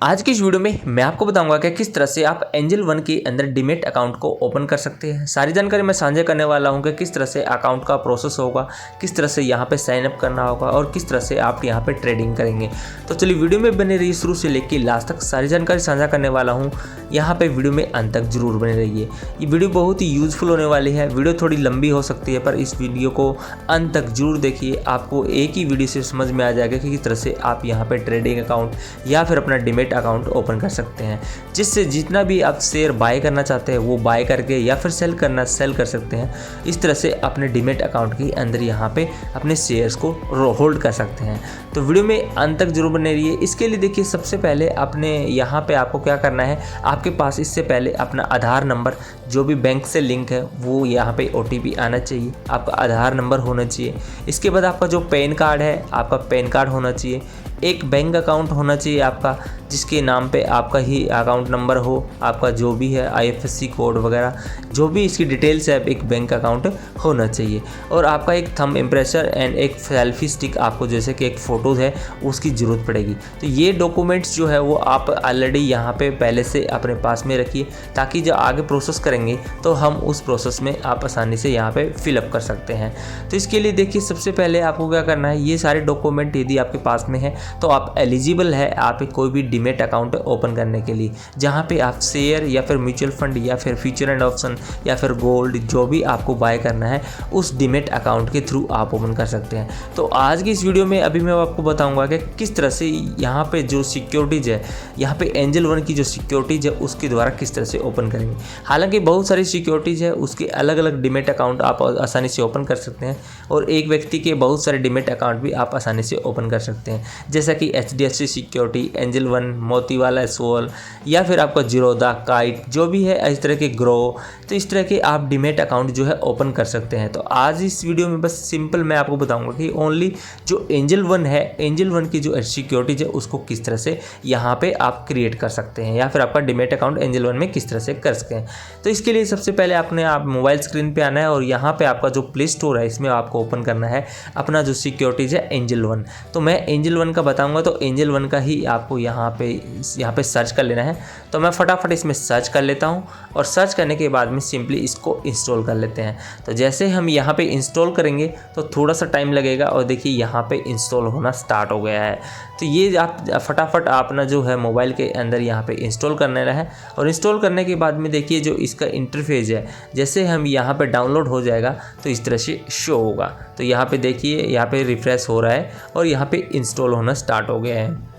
आज की इस वीडियो में मैं आपको बताऊंगा कि किस तरह से आप एंजल वन के अंदर डीमैट अकाउंट को ओपन कर सकते हैं। सारी जानकारी मैं साझा करने वाला हूं कि किस तरह से अकाउंट का प्रोसेस होगा, किस तरह से यहां पे साइन अप करना होगा और किस तरह से आप यहां पे ट्रेडिंग करेंगे। तो चलिए वीडियो में बने रहिए, शुरू से लेकर लास्ट तक सारी जानकारी साझा करने वाला हूँ। यहाँ पे वीडियो में अंत तक जरूर बने रहिए। ये वीडियो बहुत ही यूजफुल होने वाली है। वीडियो थोड़ी लंबी हो सकती है पर इस वीडियो को अंत तक जरूर देखिए। आपको एक ही वीडियो से समझ में आ जाएगा कि किस तरह से आप यहाँ पे ट्रेडिंग अकाउंट या फिर अपना डीमैट अकाउंट ओपन कर सकते हैं, जिससे जितना भी आप शेयर बाय करना चाहते हैं वो बाय करके या फिर सेल कर सकते हैं। इस तरह से अपने डीमैट अकाउंट के अंदर यहाँ पे अपने शेयर्स को होल्ड कर सकते हैं। तो वीडियो में अंत तक जरूर बने रहिए। इसके लिए देखिए, सबसे पहले अपने यहाँ पे आपको क्या करना है, आपके पास इससे पहले अपना आधार नंबर जो भी बैंक से लिंक है वो यहाँ पे OTP आना चाहिए, आपका आधार नंबर होना चाहिए। इसके बाद आपका जो पैन कार्ड है, आपका पैन कार्ड होना चाहिए। एक बैंक अकाउंट होना चाहिए आपका, जिसके नाम पे आपका ही अकाउंट नंबर हो, आपका जो भी है IFSC कोड वगैरह जो भी इसकी डिटेल्स है, एक बैंक अकाउंट होना चाहिए। और आपका एक थंब इम्प्रेशर एंड एक सेल्फी स्टिक, आपको जैसे कि एक फ़ोटोज़ है उसकी ज़रूरत पड़ेगी। तो ये डॉक्यूमेंट्स जो है वो आप ऑलरेडी यहाँ पे पहले से अपने पास में रखिए, ताकि जब आगे प्रोसेस करेंगे तो हम उस प्रोसेस में आप आसानी से यहाँ पे फिलअप कर सकते हैं। तो इसके लिए देखिए, सबसे पहले आपको क्या करना है, ये सारे डॉक्यूमेंट यदि आपके पास में है तो आप एलिजिबल है आप कोई भी डीमैट अकाउंट ओपन करने के लिए, जहां पे आप शेयर या फिर म्यूचुअल फंड या फिर फ्यूचर एंड ऑप्शन या फिर गोल्ड जो भी आपको बाय करना है उस डीमैट अकाउंट के थ्रू आप ओपन कर सकते हैं। तो आज की इस वीडियो में अभी मैं आपको बताऊंगा कि किस तरह से यहाँ पे जो सिक्योरिटीज़ है, यहाँ पे एंजल वन की जो सिक्योरिटीज़ है उसके द्वारा किस तरह से ओपन करेंगे। हालांकि बहुत सारी सिक्योरिटीज़ है, उसके अलग अलग डीमैट अकाउंट आप आसानी से ओपन कर सकते हैं और एक व्यक्ति के बहुत सारे डीमैट अकाउंट भी आप आसानी से ओपन कर सकते हैं, जैसा कि HDFC security, Angel One, Motilal Oswal या फिर आपका जीरोधा, काइट जो भी है, इस तरह के ग्रो। तो इस तरह के आप डीमैट अकाउंट जो है ओपन कर सकते हैं। तो आज इस वीडियो में बस सिंपल मैं आपको बताऊंगा कि ओनली जो एंजल वन है, एंजल वन की जो सिक्योरिटीज है उसको किस तरह से यहाँ पे आप क्रिएट कर सकते हैं या फिर आपका डीमैट अकाउंट एंजल वन में किस तरह से कर सकते हैं। तो इसके लिए सबसे पहले आप मोबाइल स्क्रीन पर आना है और यहाँ पर आपका जो प्ले स्टोर है इसमें आपको ओपन करना है अपना जो सिक्योरिटीज है एंजल वन। तो मैं एंजल वन का बताऊँगा, तो एंजल वन का ही आपको यहाँ पे सर्च कर लेना है। तो मैं फटाफट इसमें सर्च कर लेता हूँ और सर्च करने के बाद में सिंपली इसको इंस्टॉल कर लेते हैं। तो जैसे हम यहाँ पे इंस्टॉल करेंगे तो थोड़ा सा टाइम लगेगा और देखिए यहाँ पे इंस्टॉल होना स्टार्ट हो गया है। तो ये आप फटाफट अपना जो है मोबाइल के अंदर यहाँ पे इंस्टॉल करना है और इंस्टॉल करने के बाद में देखिए जो इसका इंटरफेस है, जैसे हम यहाँ पे डाउनलोड हो जाएगा तो इस तरह से शो होगा। तो यहाँ पे देखिए, यहाँ पे रिफ्रेश हो रहा है और यहाँ पे इंस्टॉल होना स्टार्ट हो गया है।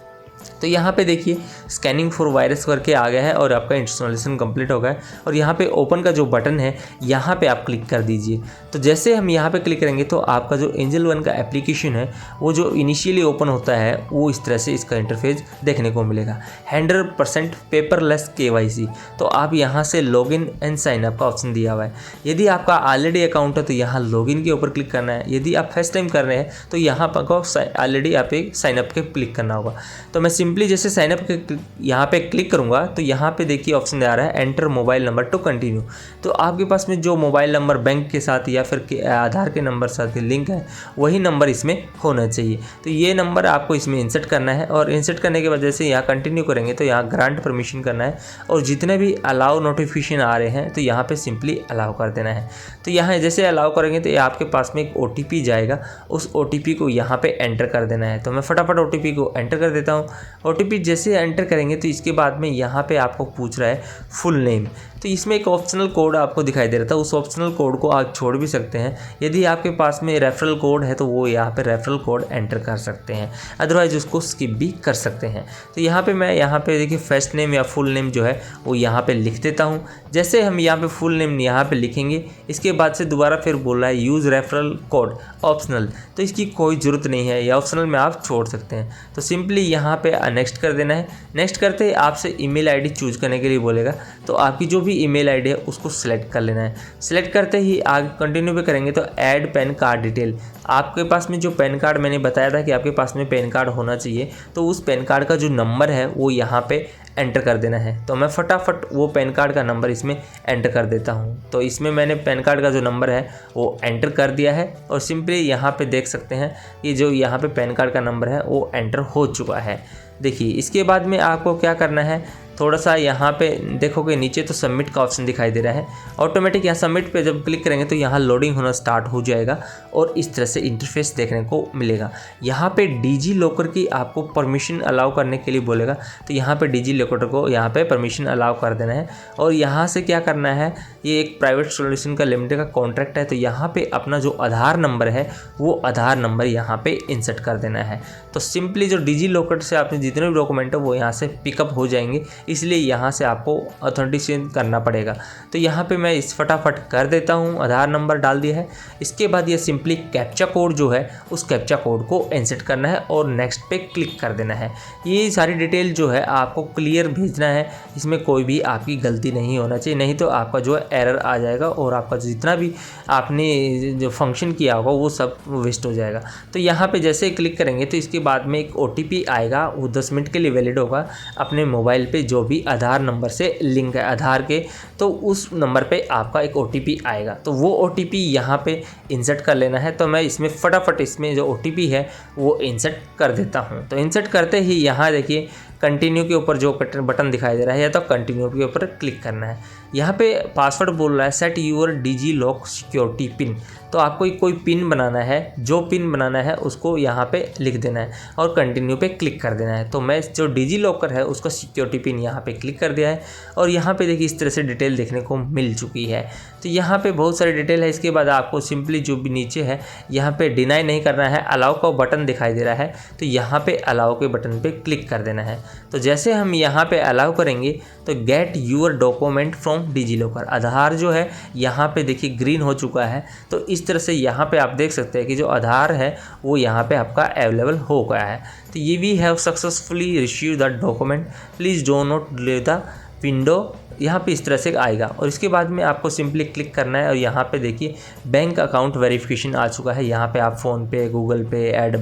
तो यहाँ पे देखिए स्कैनिंग फॉर वायरस करके आ गया है और आपका इंस्टॉलेशन कंप्लीट हो गया है। और यहाँ पे ओपन का जो बटन है यहाँ पे आप क्लिक कर दीजिए। तो जैसे हम यहाँ पे क्लिक करेंगे तो आपका जो एंजल वन का एप्लीकेशन है वो जो इनिशियली ओपन होता है वो इस तरह से इसका इंटरफेस देखने को मिलेगा। 100% पेपरलेस KYC। तो आप यहाँ से लॉगिन एंड साइन अप का ऑप्शन दिया हुआ है। यदि आपका ऑलरेडी अकाउंट है तो यहाँ लॉगिन के ऊपर क्लिक करना है। यदि आप फर्स्ट टाइम कर रहे हैं तो यहाँ पर ऑलरेडी आप एक साइन अप के क्लिक करना होगा। तो मैं सिंपली जैसे साइन अप के यहाँ पे क्लिक करूँगा तो यहाँ पे देखिए ऑप्शन आ रहा है enter mobile number two continue. तो आपके पास में जो मोबाइल नंबर बैंक के साथ या फिर आधार के नंबर साथ लिंक है वही नंबर इसमें होना चाहिए। तो ये नंबर आपको इसमें इंसर्ट करना है और इंसर्ट करने के बाद जैसे यहाँ कंटिन्यू करेंगे तो यहाँ ग्रांट परमिशन करना है और जितने भी अलाउ नोटिफिकेशन आ रहे हैं तो यहाँ पे सिंपली अलाउ कर देना है। तो यहाँ जैसे अलाउ करेंगे तो आपके पास में एक OTP जाएगा, उस OTP को यहाँ पे एंटर कर देना है। तो मैं फटाफट OTP को एंटर कर देता हूँ। OTP जैसे एंटर करेंगे तो इसके बाद में यहाँ पे आपको पूछ रहा है फुल नेम। तो इसमें एक ऑप्शनल कोड आपको दिखाई दे रहा था, उस ऑप्शनल कोड को आप छोड़ भी सकते हैं। यदि आपके पास में रेफरल कोड है तो वो यहाँ पे रेफरल कोड एंटर कर सकते हैं, अदरवाइज उसको स्किप भी कर सकते हैं। तो यहाँ पे मैं यहाँ पे देखिए फर्स्ट नेम या फुल नेम जो है वो यहाँ पे लिख देता हूँ। जैसे हम यहाँ पे फुल नेम यहाँ पे लिखेंगे, इसके बाद से दोबारा फिर बोल रहा है यूज़ रेफरल कोड ऑप्शनल। तो इसकी कोई ज़रूरत नहीं है, या ऑप्शनल में आप छोड़ सकते हैं। तो सिंपली यहाँ पे नेक्स्ट कर देना है। नेक्स्ट करते ही आपसे ईमेल आईडी चूज करने के लिए बोलेगा, तो आपकी जो भी ईमेल आईडी है उसको सिलेक्ट कर लेना है। सिलेक्ट करते ही आगे कंटिन्यू पे करेंगे तो ऐड पैन कार्ड डिटेल, आपके पास में जो पैन कार्ड मैंने बताया था कि आपके पास में पैन कार्ड होना चाहिए, तो उस पैन कार्ड का जो नंबर है वो यहाँ पे एंटर कर देना है। तो मैं फटाफट वो पैन कार्ड का नंबर इसमें एंटर कर देता हूँ। तो इसमें मैंने पैन कार्ड का जो नंबर है वो एंटर कर दिया है और सिंपली यहाँ पे देख सकते हैं कि जो यहाँ पे पैन कार्ड का नंबर है वो एंटर हो चुका है। देखिए इसके बाद में आपको क्या करना है, थोड़ा सा यहाँ पे देखोगे नीचे तो सबमिट का ऑप्शन दिखाई दे रहा है। ऑटोमेटिक यहाँ सबमिट पे जब क्लिक करेंगे तो यहाँ लोडिंग होना स्टार्ट हो जाएगा और इस तरह से इंटरफेस देखने को मिलेगा। यहाँ पे डिजी लॉकर की आपको परमिशन अलाउ करने के लिए बोलेगा, तो यहाँ पे डिजी लॉकर को यहाँ पे परमिशन अलाउ कर देना है। और यहाँ से क्या करना है, ये एक प्राइवेट सॉल्यूशन का लिमिटेड का कॉन्ट्रैक्ट है, तो यहाँ पे अपना जो आधार नंबर है वो आधार नंबर यहाँ पे इंसर्ट कर देना है। तो सिंपली जो डिजी लॉकर से आपने जितने भी डॉक्यूमेंट है वो यहाँ से पिकअप हो जाएंगे, इसलिए यहाँ से आपको ऑथेंटिकेशन करना पड़ेगा। तो यहाँ पे मैं इस फटाफट कर देता हूँ, आधार नंबर डाल दिया है। इसके बाद ये सिंपली कैप्चा कोड जो है उस कैप्चा कोड को इंसर्ट करना है और नेक्स्ट पे क्लिक कर देना है। ये सारी डिटेल जो है आपको क्लियर भेजना है, इसमें कोई भी आपकी गलती नहीं होना चाहिए, नहीं तो आपका जो है एरर आ जाएगा और आपका जितना भी आपने जो फंक्शन किया होगा वो सब वेस्ट हो जाएगा। तो यहाँ पे जैसे क्लिक करेंगे तो इसके बाद में एक OTP आएगा, वो 10 मिनट के लिए वैलिड होगा। अपने मोबाइल पे जो भी आधार नंबर से लिंक है आधार के, तो उस नंबर पे आपका एक OTP आएगा, तो वो OTP यहाँ पे इंसर्ट कर लेना है। तो मैं इसमें फटाफट इसमें जो OTP है वो इंसर्ट कर देता हूँ। तो इंसर्ट करते ही यहाँ देखिए कंटिन्यू के ऊपर जो बटन दिखाई दे रहा है, या तो कंटिन्यू के ऊपर क्लिक करना है। यहाँ पे पासवर्ड बोल रहा है set your digi lock security pin, तो आपको कोई पिन बनाना है, जो पिन बनाना है उसको यहाँ पे लिख देना है और कंटिन्यू पे क्लिक कर देना है। तो मैं जो डिजी लॉकर है उसका सिक्योरिटी पिन यहाँ पे क्लिक कर दिया है और यहाँ पे देखिए इस तरह से डिटेल देखने को मिल चुकी है। तो यहाँ पे बहुत सारी डिटेल है। इसके बाद आपको सिंपली जो भी नीचे है यहाँ पे डिनाई नहीं करना है, अलाउ का बटन दिखाई दे रहा है, तो यहाँ पे अलाउ के बटन पे क्लिक कर देना है। तो जैसे हम यहाँ पे अलाउ करेंगे तो get your document from DigiLocker, Aadhaar जो है यहाँ पे देखिए ग्रीन हो चुका है। तो इस तरह से यहाँ पे आप देख सकते हैं कि जो आधार है वो यहाँ पे आपका अवेलेबल हो गया है। तो ये भी have successfully receive the document, please do not delete the window, यहाँ पे इस तरह से आएगा। और इसके बाद में आपको सिंपली क्लिक करना है और यहाँ पे देखिए बैंक अकाउंट वेरिफिकेशन आ चुका है। यहाँ पे आप फ़ोन पे, गूगल पे, ऐड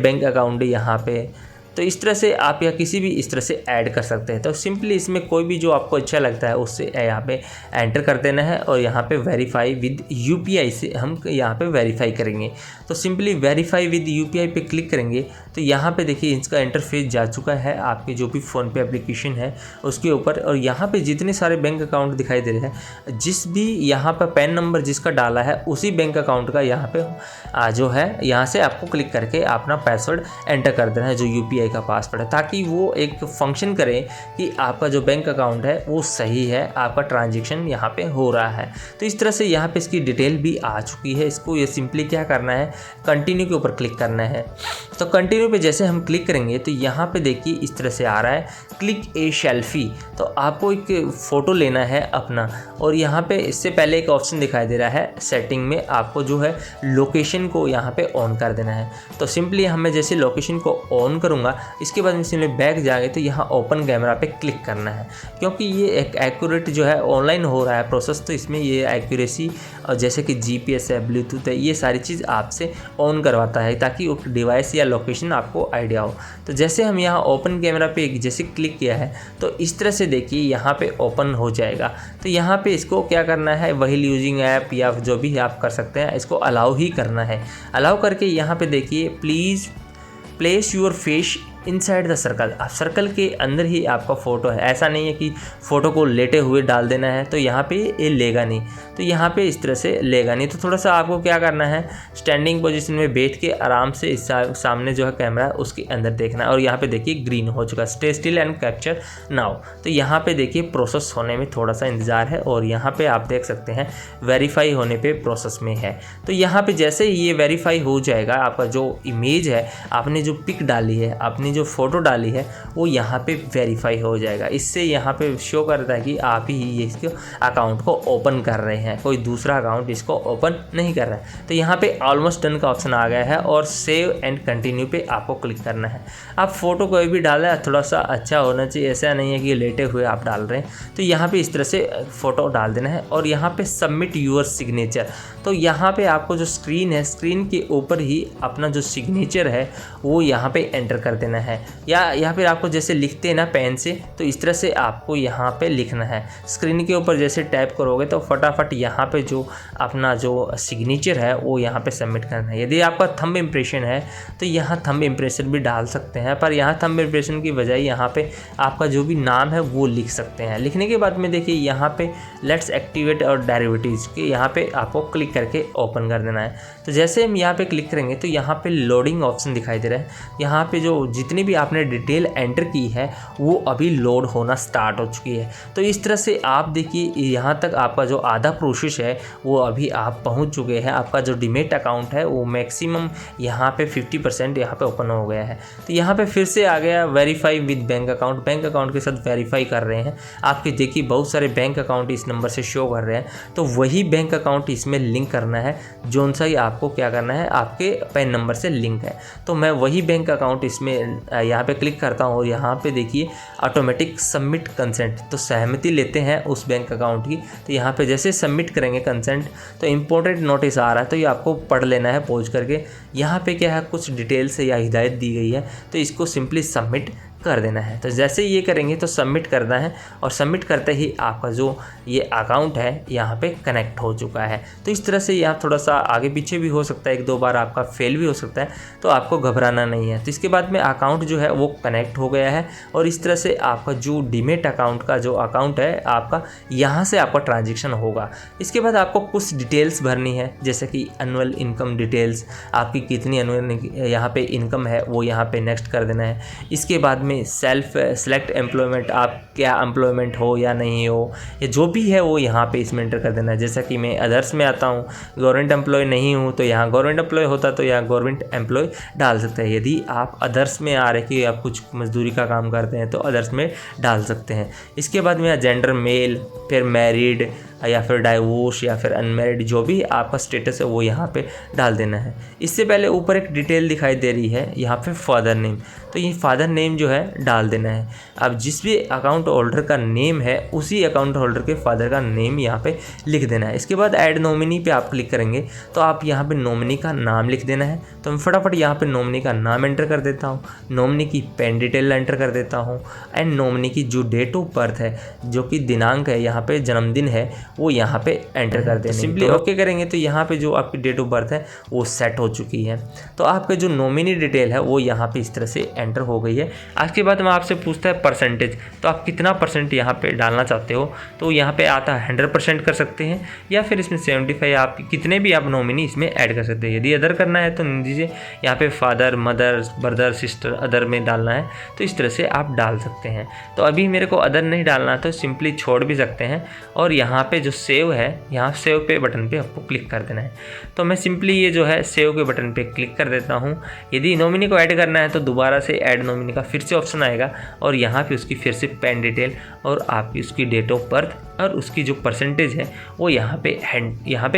बैंक अकाउंट यहाँ पे, तो इस तरह से आप या किसी भी इस तरह से ऐड कर सकते हैं। तो सिंपली इसमें कोई भी जो आपको अच्छा लगता है उससे यहाँ पे एंटर कर देना है और यहाँ पे वेरीफाई विद UPI से हम यहाँ पे वेरीफाई करेंगे। तो सिंपली वेरीफाई विद UPI पे क्लिक करेंगे तो यहाँ पे देखिए इसका इंटरफेस जा चुका है आपके जो भी फ़ोन पे एप्लीकेशन है उसके ऊपर। और यहाँ पे जितने सारे बैंक अकाउंट दिखाई दे रहे हैं, जिस भी यहाँ पर पैन नंबर जिसका डाला है उसी बैंक अकाउंट का यहाँ पे जो है यहाँ से आपको क्लिक करके अपना पासवर्ड एंटर कर देना है जो UPI का पासवर्ड है, ताकि वो एक फंक्शन करे कि आपका जो बैंक अकाउंट है वो सही है, आपका ट्रांजैक्शन यहाँ पे हो रहा है। तो इस तरह से यहाँ पे इसकी डिटेल भी आ चुकी है। इसको ये सिंपली क्या करना है, कंटिन्यू के ऊपर क्लिक करना है। तो कंटिन्यू पे जैसे हम क्लिक करेंगे तो यहाँ पे देखिए इस तरह से आ रहा है क्लिक ए सेल्फी, तो आपको एक फ़ोटो लेना है अपना। और यहाँ पे इससे पहले एक ऑप्शन दिखाई दे रहा है सेटिंग में, आपको जो है लोकेशन को यहाँ पे ऑन कर देना है। तो सिंपली हमें जैसे लोकेशन को ऑन करूँगा इसके बाद इसमें बैक जाएंगे तो यहाँ ओपन कैमरा पे क्लिक करना है, क्योंकि ये एक एक्यूरेट जो है ऑनलाइन हो रहा है प्रोसेस, तो इसमें ये एक्यूरेसी और जैसे कि GPS है, ब्लूटूथ है, ये सारी चीज़ आपसे ऑन करवाता है ताकि वो डिवाइस या लोकेशन आपको आइडिया हो। तो जैसे हम यहाँ ओपन कैमरा पे जैसे क्लिक किया है तो इस तरह से देखिए यहाँ पे ओपन हो जाएगा। तो यहाँ पे इसको क्या करना है, व्हील यूजिंग ऐप या जो भी आप कर सकते हैं इसको अलाउ ही करना है। अलाउ करके यहाँ पे देखिए please place your face inside the circle, आप सर्कल के अंदर ही आपका फ़ोटो है, ऐसा नहीं है कि फ़ोटो को लेटे हुए डाल देना है तो यहाँ पे ये लेगा नहीं, तो यहाँ पे इस तरह से लेगा नहीं। तो थोड़ा सा आपको क्या करना है, स्टैंडिंग पोजीशन में बैठ के आराम से इस सामने जो है कैमरा उसके अंदर देखना है। और यहाँ पे देखिए ग्रीन हो चुका, stay still and capture now. तो यहाँ पे देखिए प्रोसेस होने में थोड़ा सा इंतज़ार है और यहाँ पे आप देख सकते हैं वेरीफाई होने पे प्रोसेस में है। तो यहाँ पे जैसे ही ये वेरीफाई हो जाएगा, आपका जो इमेज है, आपने जो पिक डाली है, आपने जो फ़ोटो डाली है वो यहाँ पे वेरीफाई हो जाएगा। इससे यहाँ पे शो करता है कि आप ही ये इसके अकाउंट को ओपन कर रहे हैं, कोई दूसरा अकाउंट इसको ओपन नहीं कर रहा है। तो यहाँ पे ऑलमोस्ट डन का ऑप्शन आ गया है और सेव एंड कंटिन्यू पे आपको क्लिक करना है। आप फ़ोटो कोई भी डाला है थोड़ा सा अच्छा होना चाहिए, ऐसा नहीं है कि लेटे हुए आप डाल रहे हैं। तो यहाँ पे इस तरह से फ़ोटो डाल देना है और यहाँ पे सबमिट यूर सिग्नेचर। तो यहाँ पे आपको जो स्क्रीन है, स्क्रीन के ऊपर ही अपना जो सिग्नेचर है वो यहाँ पे एंटर कर देना है, या फिर आपको जैसे लिखते हैं ना पेन से, तो इस तरह से आपको यहाँ पे लिखना है। स्क्रीन के ऊपर जैसे टैप करोगे तो फटाफट यहाँ पे जो अपना जो सिग्नेचर है वो यहाँ पे सबमिट करना है। यदि आपका थंब इम्प्रेशन है तो यहाँ थंब इम्प्रेशन भी डाल सकते हैं, पर यहाँ थंब इम्प्रेशन की बजाय यहाँ पे आपका जो भी नाम है वो लिख सकते हैं। लिखने के बाद में देखिए यहाँ पे लेट्स एक्टिवेट और डेरिवेटिव्स के यहाँ पे आपको क्लिक करके ओपन कर देना है। तो जैसे हम यहाँ पे क्लिक करेंगे तो यहाँ पे लोडिंग ऑप्शन दिखाई दे रहा है। यहाँ पे जो जितनी भी आपने डिटेल एंटर की है वो अभी लोड होना स्टार्ट हो चुकी है। तो इस तरह से आप देखिए यहाँ तक आपका जो आधा प्रोसेस है वो अभी आप पहुँच चुके हैं। आपका जो डीमैट अकाउंट है वो मैक्सिमम यहाँ पे 50% यहाँ पे ओपन हो गया है। तो यहाँ पे फिर से आ गया verify with bank account, bank account के साथ वेरीफाई कर रहे हैं। आपके देखिए बहुत सारे बैंक अकाउंट इस नंबर से शो कर रहे हैं, तो वही बैंक अकाउंट इसमें लिंक करना है जोन सा ही आपको क्या करना है आपके पैन नंबर से लिंक है। तो मैं वही बैंक अकाउंट इसमें यहाँ पे क्लिक करता हूँ और यहाँ पे देखिए ऑटोमेटिक सबमिट कंसेंट, तो सहमति लेते हैं उस बैंक अकाउंट की। तो यहाँ पे जैसे सबमिट करेंगे कंसेंट तो इंपॉर्टेंट नोटिस आ रहा है, तो ये आपको पढ़ लेना है पॉज करके। यहाँ पे क्या है कुछ डिटेल्स या हिदायत दी गई है, तो इसको सिंपली सबमिट कर देना है। तो जैसे ये करेंगे तो सबमिट करना है और सबमिट करते ही आपका जो ये अकाउंट है यहाँ पे कनेक्ट हो चुका है। तो इस तरह से यहाँ थोड़ा सा आगे पीछे भी हो सकता है, एक दो बार आपका फेल भी हो सकता है, तो आपको घबराना नहीं है। तो इसके बाद में अकाउंट जो है वो कनेक्ट हो गया है और इस तरह से आपका जो डीमैट अकाउंट का जो अकाउंट है आपका यहाँ से आपका ट्रांजेक्शन होगा। इसके बाद आपको कुछ डिटेल्स भरनी है, जैसे कि एनुअल इनकम डिटेल्स, आपकी कितनी एनुअल यहाँ पे इनकम है वो यहाँ पे नेक्स्ट कर देना है। इसके बाद सेल्फ सेलेक्ट एम्प्लॉयमेंट, आप क्या एम्प्लॉयमेंट हो या नहीं हो, या जो भी है वो यहाँ पे इसमें एंटर कर देना है। जैसा कि मैं अदर्स में आता हूँ, गवर्नमेंट एम्प्लॉय नहीं हूँ, तो यहाँ गवर्नमेंट एम्प्लॉय होता तो यहाँ गवर्नमेंट एम्प्लॉय डाल सकते हैं। यदि आप अदर्स में आ रहे कि आप कुछ मजदूरी का काम करते हैं तो अदर्स में डाल सकते हैं। इसके बाद में जेंडर मेल, फिर मैरिड या फिर डाइवोर्स या फिर अनमैरिड, जो भी आपका स्टेटस है वो यहाँ पे डाल देना है। इससे पहले ऊपर एक डिटेल दिखाई दे रही है यहाँ पे फादर नेम, तो ये फादर नेम जो है डाल देना है। अब जिस भी अकाउंट होल्डर का नेम है उसी अकाउंट होल्डर के फादर का नेम यहाँ पे लिख देना है। इसके बाद ऐड नॉमिनी पे आप क्लिक करेंगे तो आप यहाँ पे नॉमिनी का नाम लिख देना है। तो मैं फटाफट यहाँ पे नॉमिनी का नाम एंटर कर देता हूँ, नॉमिनी की पेन डिटेल एंटर कर देता हूँ एंड नॉमिनी की जो डेट ऑफ बर्थ है, जो कि दिनांक है यहाँ पे जन्मदिन है, वो यहाँ पे एंटर कर देना। सिंपली ओके करेंगे तो यहाँ पे जो आपकी डेट ऑफ बर्थ है वो सेट हो चुकी है। तो आपका जो नॉमिनी डिटेल है वो यहाँ पे इस तरह से एंटर हो गई है। आज के बाद मैं आपसे पूछता है परसेंटेज, तो आप कितना परसेंट यहाँ पे डालना चाहते हो, तो यहाँ पे आता है 100% कर सकते हैं या फिर इसमें 75, आप कितने भी आप नॉमिनी इसमें ऐड कर सकते हैं। यदि अदर करना है तो दीजिए यहाँ पे father, mother, brother, sister other में डालना है तो इस तरह से आप डाल सकते हैं। तो अभी मेरे को अदर नहीं डालना तो सिंपली छोड़ भी सकते हैं और यहाँ पे जो सेव है, यहाँ सेव पे बटन पे आपको क्लिक कर देना है। तो मैं सिंपली ये जो है सेव के बटन पे क्लिक कर देता हूँ। यदि नॉमिनी को ऐड करना है तो दोबारा से ऐड नॉमिनी का फिर से ऑप्शन आएगा और यहाँ पे उसकी फिर से पेन डिटेल और आपकी उसकी डेट ऑफ बर्थ और उसकी जो परसेंटेज है वो यहाँ पे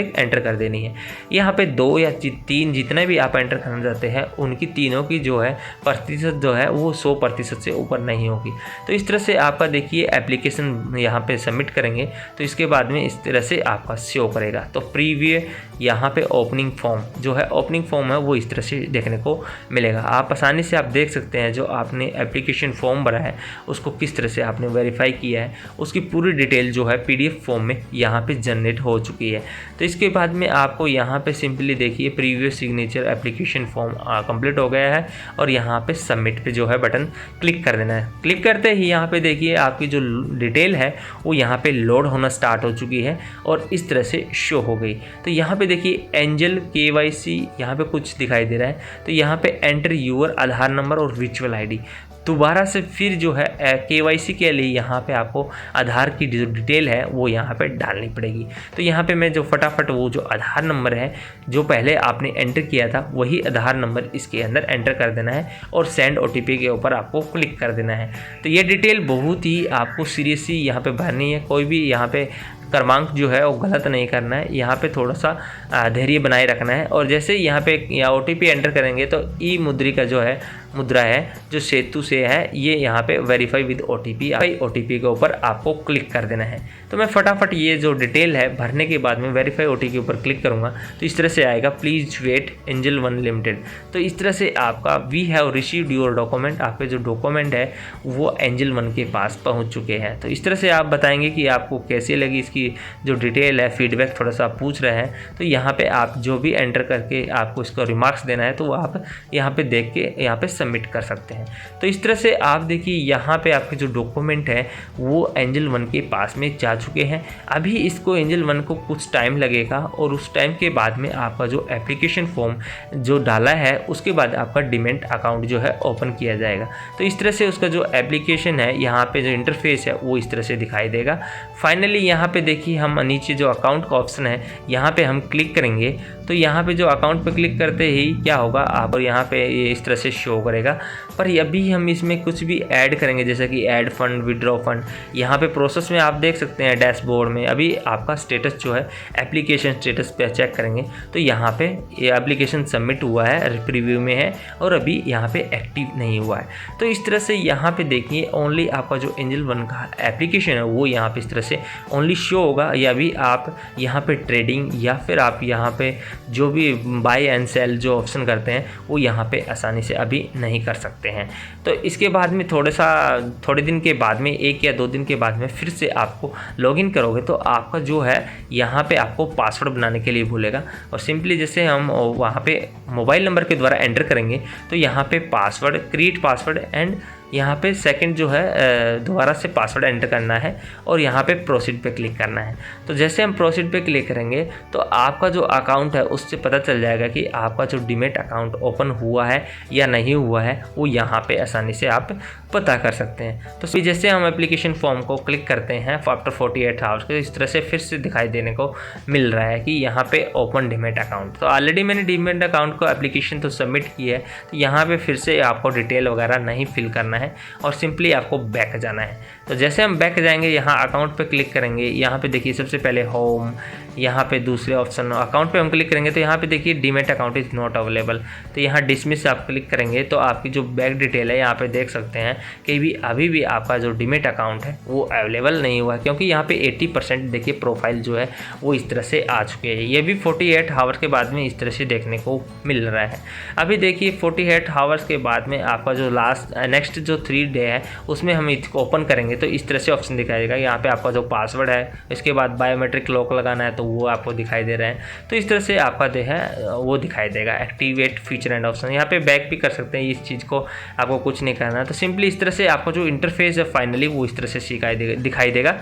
एंटर कर देनी है। यहाँ पे 2 या 3 जितना भी आप एंटर करना चाहते हैं उनकी तीनों की जो है प्रतिशत जो है वो 100% से ऊपर नहीं होगी। तो इस तरह से आपका देखिए एप्लीकेशन यहाँ पे सबमिट करेंगे तो इसके बाद में इस तरह से आपका शो करेगा। तो प्रीव्यू यहाँ पे ओपनिंग फॉर्म जो है, ओपनिंग फॉर्म है वो इस तरह से देखने को मिलेगा। आप आसानी से आप देख सकते हैं जो आपने एप्लीकेशन फॉर्म भरा है उसको किस तरह से आपने वेरीफाई किया है, उसकी पूरी डिटेल जो है PDF फॉर्म में यहाँ पे जनरेट हो चुकी है। तो इसके बाद में आपको यहाँ पे सिंपली देखिए previous signature application form complete हो गया है और यहाँ पे सबमिट पे जो है बटन क्लिक कर देना है। क्लिक करते ही यहाँ पे देखिए आपकी जो डिटेल है वो यहाँ पे लोड होना स्टार्ट हो चुकी है और इस तरह से शो हो गई। तो यहाँ पे देखिए एंजल KYC यहाँ पे कुछ दिखाई दे रहा है, तो यहाँ पे एंटर यूर आधार नंबर और वर्चुअल ID। दोबारा से फिर जो है KYC के लिए यहाँ पे आपको आधार की जो डिटेल है वो यहाँ पे डालनी पड़ेगी। तो यहाँ पे मैं जो फटाफट वो जो आधार नंबर है जो पहले आपने एंटर किया था वही आधार नंबर इसके अंदर एंटर कर देना है और सेंड OTP के ऊपर आपको क्लिक कर देना है। तो ये डिटेल बहुत ही आपको सीरियसली यहाँ पे भरनी है। कोई भी यहाँ पे क्रमांक जो है वो गलत नहीं करना है, यहाँ पे थोड़ा सा धैर्य बनाए रखना है। और जैसे यहाँ पे या OTP एंटर करेंगे तो ई मुद्रिका जो है मुद्रा है जो सेतु से है, ये यहाँ पे वेरीफाई विद OTP के ऊपर आपको क्लिक कर देना है। तो मैं फटाफट ये जो डिटेल है भरने के बाद में वेरीफाई OTP के ऊपर क्लिक करूँगा तो इस तरह से आएगा, please wait Angel One limited. तो इस तरह से आपका we have received your document, आपके जो डॉक्यूमेंट है वो एंजल वन के पास पहुँच चुके हैं। तो इस तरह से आप बताएंगे कि आपको कैसी लगी इसकी जो डिटेल है, फीडबैक थोड़ा सा पूछ रहे हैं। तो यहाँ पे आप जो भी एंटर करके आपको इसको रिमार्क्स देना है तो वो आप यहाँ पे देख के यहाँ पे सबमिट कर सकते हैं। तो इस तरह से आप देखिए यहाँ पे आपके जो डॉक्यूमेंट है वो एंजल वन के पास में जा चुके हैं। अभी इसको एंजल वन को कुछ टाइम लगेगा और उस टाइम के बाद में आपका जो एप्लीकेशन फॉर्म जो डाला है उसके बाद आपका डीमैट अकाउंट जो है ओपन किया जाएगा। तो इस तरह से उसका जो एप्लीकेशन है यहाँ पे जो इंटरफेस है वो इस तरह से दिखाई देगा। फाइनली यहाँ पे देखिए हम नीचे जो अकाउंट का ऑप्शन है यहाँ पे हम क्लिक करेंगे तो यहाँ पे जो अकाउंट पे क्लिक करते ही क्या होगा, आप यहाँ पे ये इस तरह से शो करेगा। पर अभी हम इसमें कुछ भी ऐड करेंगे जैसे कि ऐड फंड, विड्रॉ फंड, यहाँ पे प्रोसेस में आप देख सकते हैं डैशबोर्ड में अभी आपका स्टेटस जो है एप्लीकेशन स्टेटस पे चेक करेंगे तो यहाँ पे ये एप्लीकेशन सबमिट हुआ है, प्रीव्यू में है और अभी यहाँ पे एक्टिव नहीं हुआ है। तो इस तरह से यहाँ पे देखिए ओनली आपका जो एंजल वन का एप्लीकेशन है वो यहाँ पे इस तरह से ओनली शो होगा, या भी आप यहाँ पे ट्रेडिंग या फिर आप यहाँ पे जो भी बाय एंड सेल जो ऑप्शन करते हैं वो यहाँ पे आसानी से अभी नहीं कर सकते हैं। तो इसके बाद में थोड़े दिन के बाद में 1 या 2 दिन के बाद में फिर से आपको लॉगिन करोगे तो आपका जो है यहाँ पे आपको पासवर्ड बनाने के लिए बोलेगा और सिंपली जैसे हम वहाँ पे मोबाइल नंबर के द्वारा एंटर करेंगे तो यहाँ पे पासवर्ड, क्रिएट पासवर्ड एंड यहाँ पे सेकंड जो है दोबारा से पासवर्ड एंटर करना है और यहाँ पे प्रोसीड पे क्लिक करना है। तो जैसे हम प्रोसीड पे क्लिक करेंगे तो आपका जो अकाउंट है उससे पता चल जाएगा कि आपका जो डीमैट अकाउंट ओपन हुआ है या नहीं हुआ है, वो यहाँ पे आसानी से आप पता कर सकते हैं। तो जैसे हम एप्लीकेशन फॉर्म को क्लिक करते हैं आफ्टर 48 आवर्स के, इस तरह से फिर से दिखाई देने को मिल रहा है कि यहाँ पे ओपन डीमैट अकाउंट। तो ऑलरेडी मैंने डीमैट अकाउंट को एप्लीकेशन तो सबमिट की है, तो यहाँ पे फिर से आपको डिटेल वगैरह नहीं फिल करना है और सिंपली आपको बैक जाना है। तो जैसे हम बैक जाएंगे यहाँ अकाउंट पे क्लिक करेंगे, यहाँ पे देखिए सबसे पहले होम, यहाँ पे दूसरे ऑप्शन अकाउंट पे हम क्लिक करेंगे तो यहाँ पे देखिए demat account is not available. तो यहाँ डिसमिस आप क्लिक करेंगे तो आपकी जो बैक डिटेल है यहाँ पे देख सकते हैं कि अभी भी आपका जो डीमैट अकाउंट है वो अवेलेबल नहीं हुआ, क्योंकि यहाँ पे 80% देखिए प्रोफाइल जो है वो इस तरह से आ चुके हैं। ये भी 48 आवर्स के बाद में इस तरह से देखने को मिल रहा है। अभी देखिए 48 आवर्स के बाद में आपका जो नेक्स्ट जो 3 डे है उसमें हम इसको ओपन करेंगे तो इस तरह से ऑप्शन दिखाएगा। यहाँ पे आपका जो पासवर्ड है, इसके बाद बायोमेट्रिक लॉक लगाना है तो वो आपको दिखाई दे रहे हैं। तो इस तरह से आपका जो है वो दिखाई देगा एक्टिवेट फीचर एंड ऑप्शन। यहाँ पे बैक भी कर सकते हैं, इस चीज़ को आपको कुछ नहीं करना है। तो सिंपली इस तरह से आपको जो इंटरफेस है फाइनली वो इस तरह से दिखाई देगा।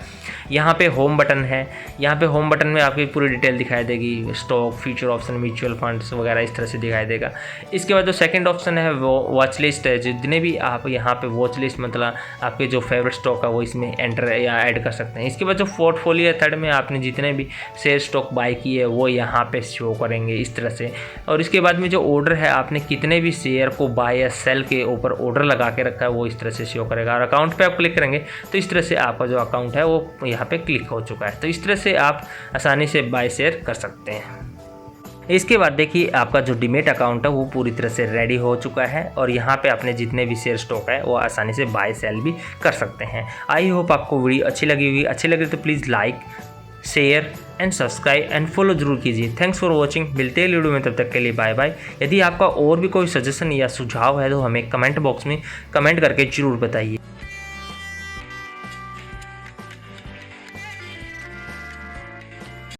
यहाँ पे होम बटन है, यहाँ पे होम बटन में आपकी पूरी डिटेल दिखाई देगी, stock, future option, mutual funds वगैरह इस तरह से दिखाई देगा। इसके बाद जो सेकंड ऑप्शन है वो वॉच लिस्ट है, जितने भी आप यहाँ पे वॉच लिस्ट मतलब आपके जो फेवरेट स्टॉक है वो इसमें एंटर या ऐड कर सकते हैं। इसके बाद जो पोर्टफोलियो है थर्ड में आपने जितने भी शेयर स्टॉक बाय किए है वो यहाँ पे शो करेंगे इस तरह से। और इसके बाद में जो ऑर्डर है आपने कितने भी शेयर को बाय या सेल के ऊपर ऑर्डर लगा के रखा है वो इस तरह से शो करेगा। और अकाउंट पे आप क्लिक करेंगे तो इस तरह से आपका जो अकाउंट है वो यहाँ पे क्लिक हो चुका है। तो इस तरह से आप आसानी से बाय शेयर कर सकते हैं। इसके बाद देखिए आपका जो डीमैट अकाउंट है वो पूरी तरह से रेडी हो चुका है और यहाँ पे आपने जितने भी शेयर स्टॉक है वो आसानी से बाय सेल भी कर सकते हैं। आई होप आपको वीडियो अच्छी लगी तो please like, share and subscribe and follow जरूर कीजिए। थैंक्स फॉर वॉचिंग, मिलते हैं वीडियो में, तब तक के लिए बाय बाय। यदि आपका और भी कोई सजेशन या सुझाव है तो हमें कमेंट बॉक्स में कमेंट करके जरूर बताइए।